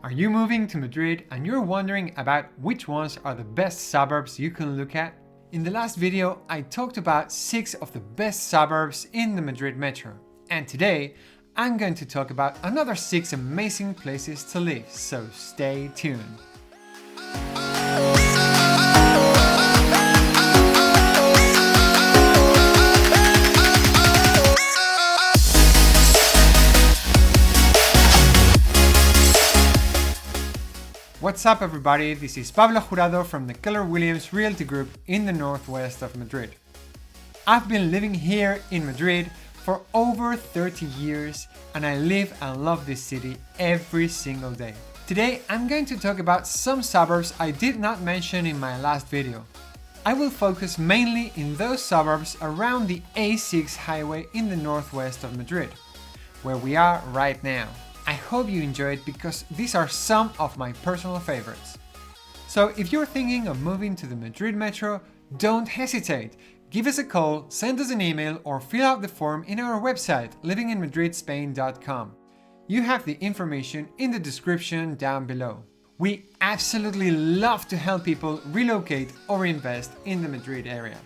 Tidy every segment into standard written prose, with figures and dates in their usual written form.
Are you moving to Madrid and you're wondering about which ones are the best suburbs you can look at? In the last video, I talked about 6 of the best suburbs in the Madrid Metro. And today, I'm going to talk about another 6 amazing places to live, so stay tuned. What's up everybody, this is Pablo Jurado from the Keller Williams Realty Group in the northwest of Madrid. I've been living here in Madrid for over 30 years and I live and love this city every single day. Today I'm going to talk about some suburbs I did not mention in my last video. I will focus mainly in those suburbs around the A6 highway in the northwest of Madrid, where we are right now. I hope you enjoy it because these are some of my personal favorites. So if you're thinking of moving to the Madrid Metro, don't hesitate. Give us a call, send us an email or fill out the form in our website livinginmadridspain.com. You have the information in the description down below. We absolutely love to help people relocate or invest in the Madrid area.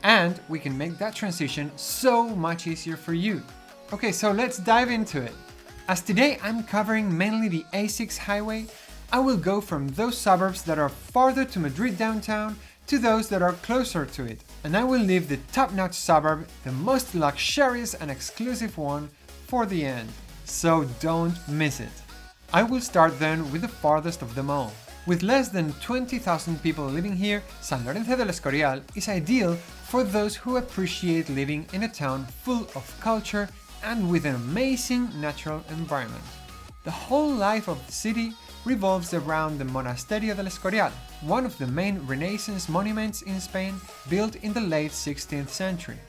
And we can make that transition so much easier for you. Okay, so let's dive into it. As today I'm covering mainly the A6 highway, I will go from those suburbs that are farther to Madrid downtown to those that are closer to it, and I will leave the top-notch suburb, the most luxurious and exclusive one, for the end. So don't miss it. I will start then with the farthest of them all. With less than 20,000 people living here, San Lorenzo del Escorial is ideal for those who appreciate living in a town full of culture and with an amazing natural environment. The whole life of the city revolves around the Monasterio del Escorial, one of the main Renaissance monuments in Spain built in the late 16th century.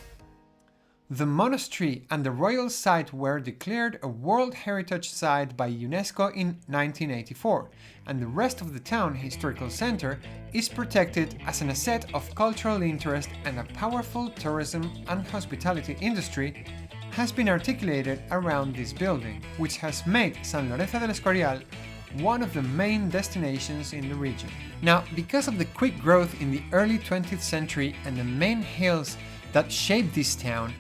The monastery and the royal site were declared a World Heritage Site by UNESCO in 1984, and the rest of the town historical center is protected as an asset of cultural interest, and a powerful tourism and hospitality industry has been articulated around this building, which has made San Lorenzo del Escorial one of the main destinations in the region. Now, because of the quick growth in the early 20th century and the main hills that shaped this town,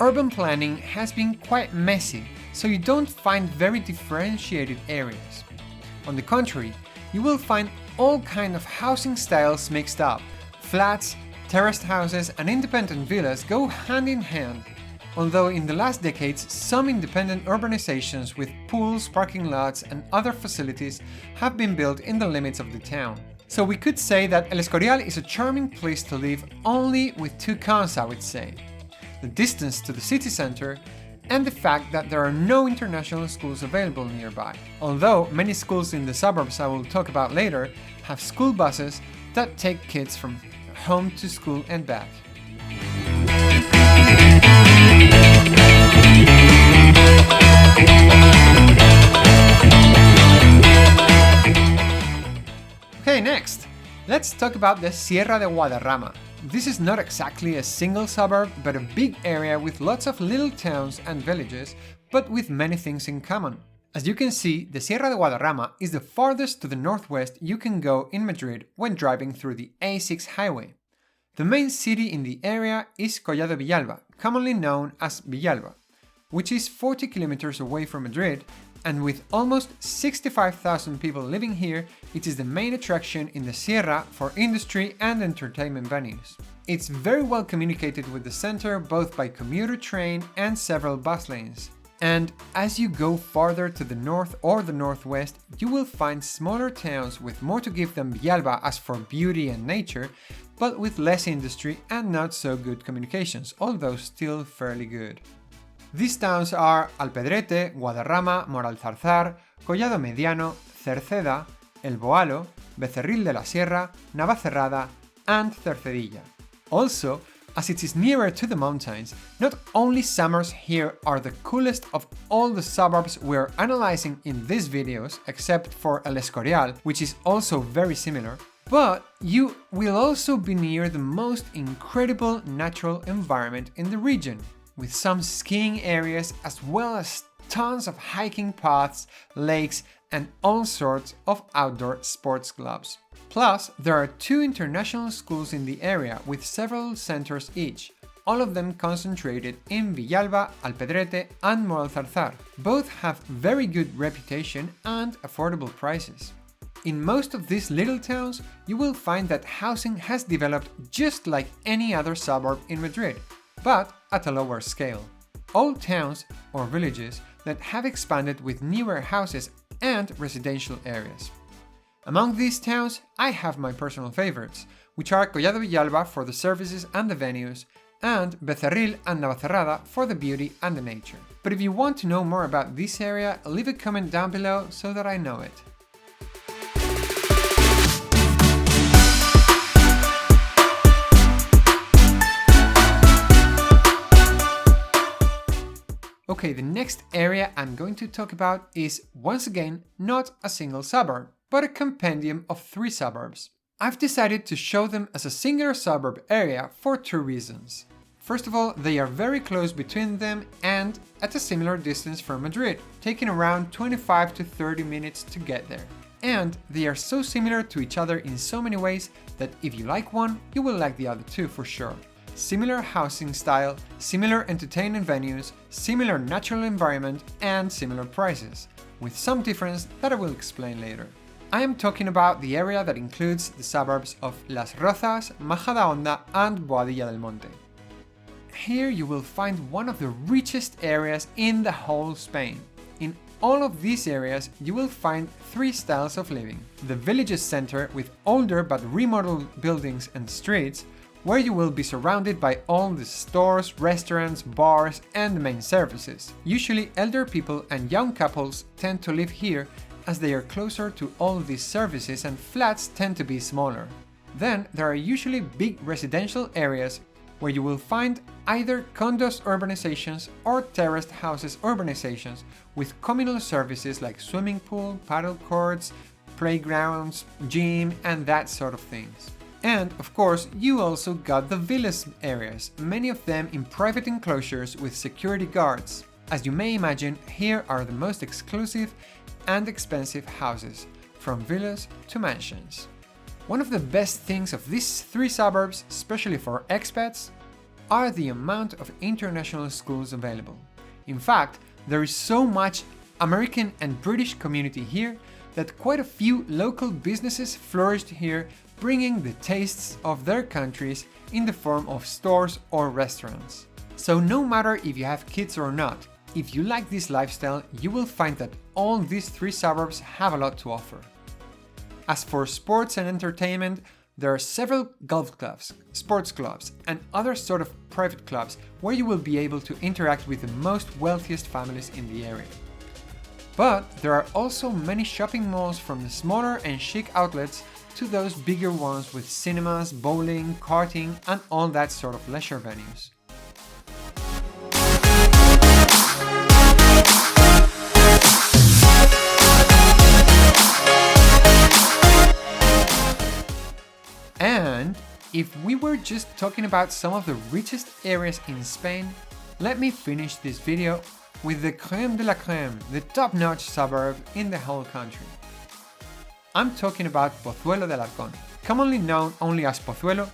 urban planning has been quite messy, so you don't find very differentiated areas. On the contrary, you will find all kinds of housing styles mixed up. Flats, terraced houses and independent villas go hand in hand. Although in the last decades, some independent urbanizations with pools, parking lots and other facilities have been built in the limits of the town. So we could say that El Escorial is a charming place to live, only with 2 cons, I would say. The distance to the city center and the fact that there are no international schools available nearby. Although many schools in the suburbs I will talk about later have school buses that take kids from home to school and back. Okay, next, let's talk about the Sierra de Guadarrama. This is not exactly a single suburb, but a big area with lots of little towns and villages, but with many things in common. As you can see, the Sierra de Guadarrama is the farthest to the northwest you can go in Madrid when driving through the A6 highway. The main city in the area is Collado Villalba, commonly known as Villalba, which is 40 kilometers away from Madrid, and with almost 65,000 people living here, it is the main attraction in the Sierra for industry and entertainment venues. It's very well communicated with the center both by commuter train and several bus lanes. And as you go farther to the north or the northwest, you will find smaller towns with more to give than Villalba as for beauty and nature, but with less industry and not so good communications, although still fairly good. These towns are Alpedrete, Guadarrama, Moralzarzar, Collado Mediano, Cerceda, El Boalo, Becerril de la Sierra, Navacerrada, and Cercedilla. Also, as it is nearer to the mountains, not only summers here are the coolest of all the suburbs we're analyzing in these videos, except for El Escorial, which is also very similar, but you will also be near the most incredible natural environment in the region, with some skiing areas as well as tons of hiking paths, lakes and all sorts of outdoor sports clubs. Plus, there are 2 international schools in the area with several centers each, all of them concentrated in Villalba, Alpedrete and Moralzarzar. Both have very good reputation and affordable prices. In most of these little towns, you will find that housing has developed just like any other suburb in Madrid, but at a lower scale. Old towns or villages that have expanded with newer houses and residential areas. Among these towns, I have my personal favorites, which are Collado Villalba for the services and the venues, and Becerril and Navacerrada for the beauty and the nature. But if you want to know more about this area, leave a comment down below so that I know it. Okay, the next area I'm going to talk about is, once again, not a single suburb, but a compendium of 3 suburbs. I've decided to show them as a singular suburb area for 2 reasons. First of all, they are very close between them and at a similar distance from Madrid, taking around 25 to 30 minutes to get there. And they are so similar to each other in so many ways that if you like one, you will like the other 2 for sure. Similar housing style, similar entertainment venues, similar natural environment, and similar prices, with some difference that I will explain later. I am talking about the area that includes the suburbs of Las Rozas, Majadahonda, and Boadilla del Monte. Here you will find one of the richest areas in the whole Spain. In all of these areas you will find 3 styles of living. The village's center with older but remodeled buildings and streets, where you will be surrounded by all the stores, restaurants, bars, and the main services. Usually elder people and young couples tend to live here as they are closer to all these services and flats tend to be smaller. Then there are usually big residential areas where you will find either condos urbanizations or terraced houses urbanizations with communal services like swimming pool, paddle courts, playgrounds, gym, and that sort of things. And, of course, you also got the villas areas, many of them in private enclosures with security guards. As you may imagine, here are the most exclusive and expensive houses, from villas to mansions. One of the best things of these 3 suburbs, especially for expats, are the amount of international schools available. In fact, there is so much American and British community here that quite a few local businesses flourished here, bringing the tastes of their countries in the form of stores or restaurants. So no matter if you have kids or not, if you like this lifestyle, you will find that all these 3 suburbs have a lot to offer. As for sports and entertainment, there are several golf clubs, sports clubs, and other sort of private clubs where you will be able to interact with the most wealthiest families in the area. But there are also many shopping malls, from the smaller and chic outlets to those bigger ones with cinemas, bowling, karting, and all that sort of leisure venues. And if we were just talking about some of the richest areas in Spain, let me finish this video with the crème de la crème, the top-notch suburb in the whole country. I'm talking about Pozuelo de Alarcón. Commonly known only as Pozuelo,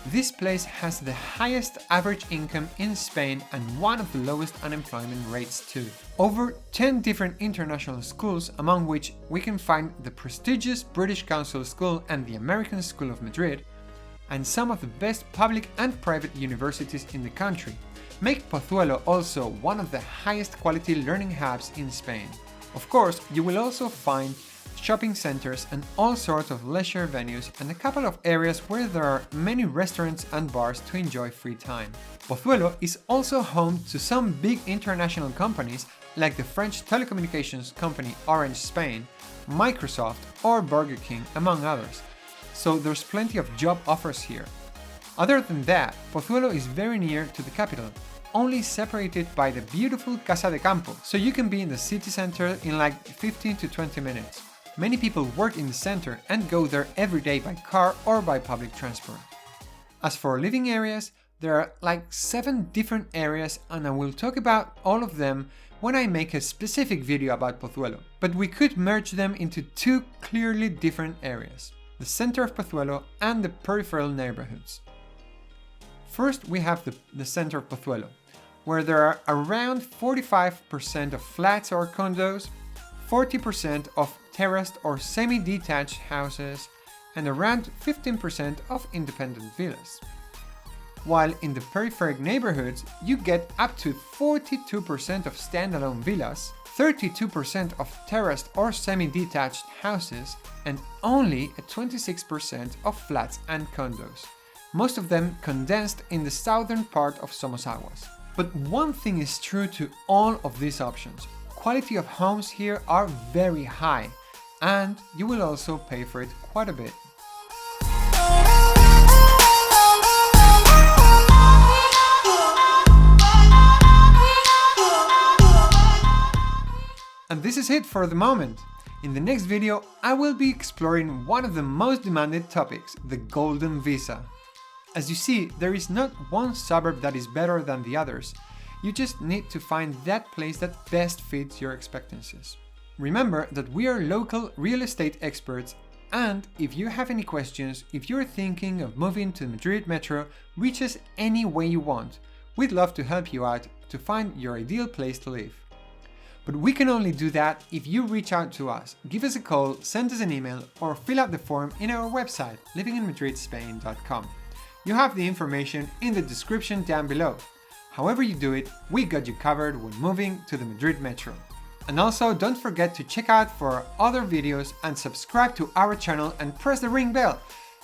this place has the highest average income in Spain and one of the lowest unemployment rates too. Over 10 different international schools, among which we can find the prestigious British Council School and the American School of Madrid, and some of the best public and private universities in the country, make Pozuelo also one of the highest quality learning hubs in Spain. Of course, you will also find shopping centers and all sorts of leisure venues and a couple of areas where there are many restaurants and bars to enjoy free time. Pozuelo is also home to some big international companies like the French telecommunications company Orange Spain, Microsoft or Burger King, among others, so there's plenty of job offers here. Other than that, Pozuelo is very near to the capital, only separated by the beautiful Casa de Campo, so you can be in the city center in like 15 to 20 minutes. Many people work in the center and go there every day by car or by public transport. As for living areas, There are like 7 different areas and I will talk about all of them when I make a specific video about Pozuelo, but we could merge them into 2 clearly different areas, the center of Pozuelo and the peripheral neighborhoods. First, we have the center of Pozuelo, where there are around 45% of flats or condos, 40% of terraced or semi-detached houses, and around 15% of independent villas. While in the peripheric neighborhoods, you get up to 42% of standalone villas, 32% of terraced or semi-detached houses, and only 26% of flats and condos, most of them condensed in the southern part of Somosaguas. But one thing is true to all of these options: quality of homes here are very high, and you will also pay for it quite a bit. And this is it for the moment. In the next video, I will be exploring one of the most demanded topics, the Golden Visa. As you see, there is not one suburb that is better than the others. You just need to find that place that best fits your expectancies. Remember that we are local real estate experts, and if you have any questions, if you're thinking of moving to the Madrid Metro, reach us any way you want. We'd love to help you out to find your ideal place to live. But we can only do that if you reach out to us, give us a call, send us an email, or fill out the form in our website, livinginmadridspain.com. You have the information in the description down below. However you do it, we got you covered when moving to the Madrid Metro. And also don't forget to check out for our other videos and subscribe to our channel and press the ring bell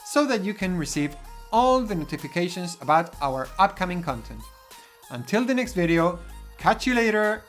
so that you can receive all the notifications about our upcoming content. Until the next video, catch you later!